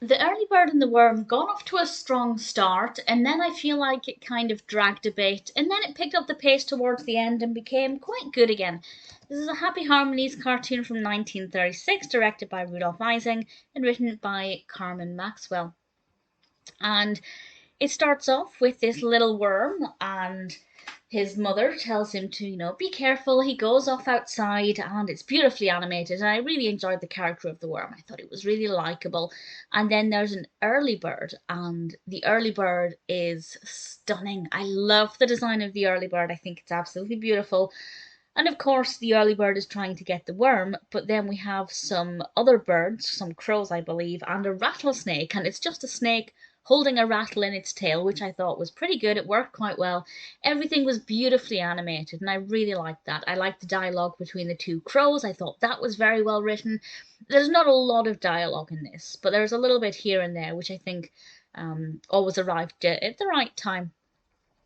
The early bird and the worm got off to a strong start, and then I feel like it kind of dragged a bit, and then it picked up the pace towards the end and became quite good again. This is a Happy Harmonies cartoon from 1936, directed by Rudolf Ising and written by Carman Maxwell. And it starts off with this little worm, and his mother tells him to, be careful. He goes off outside, and it's beautifully animated. And I really enjoyed the character of the worm. I thought it was really likable. And then there's an early bird, and the early bird is stunning. I love the design of the early bird. I think it's absolutely beautiful. And of course, the early bird is trying to get the worm, but then we have some other birds, some crows, I believe, and a rattlesnake, and it's just a snake holding a rattle in its tail, which I thought was pretty good. It worked quite well. Everything was beautifully animated, and I really liked that. I liked the dialogue between the two crows. I thought that was very well written. There's not a lot of dialogue in this, but there's a little bit here and there, which I think always arrived at the right time.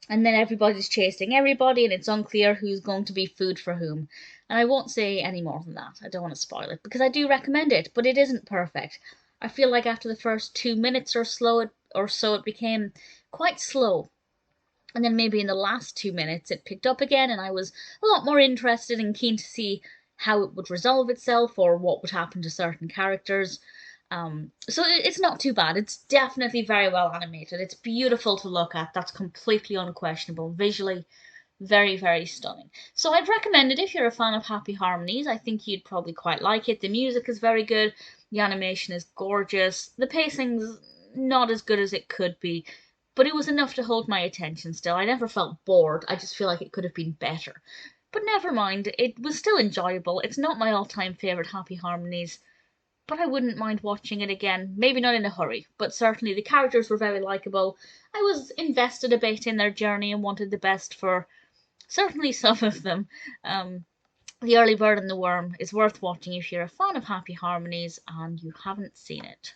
And then everybody's chasing everybody, and it's unclear who's going to be food for whom. And I won't say any more than that. I don't want to spoil it, because I do recommend it, but it isn't perfect. I feel like after the first 2 minutes or so, it became quite slow. And then maybe in the last 2 minutes, it picked up again, and I was a lot more interested and keen to see how it would resolve itself or what would happen to certain characters. So it's not too bad. It's definitely very well animated. It's beautiful to look at. That's completely unquestionable. Visually, very, very stunning. So I'd recommend it if you're a fan of Happy Harmonies. I think you'd probably quite like it. The music is very good. The animation is gorgeous. The pacing's not as good as it could be, but it was enough to hold my attention still. I never felt bored. I just feel like it could have been better. But never mind, it was still enjoyable. It's not my all-time favourite Happy Harmonies, but I wouldn't mind watching it again. Maybe not in a hurry, but certainly the characters were very likable. I was invested a bit in their journey and wanted the best for certainly some of them. Um, the Early Bird and the Worm is worth watching if you're a fan of Happy Harmonies and you haven't seen it.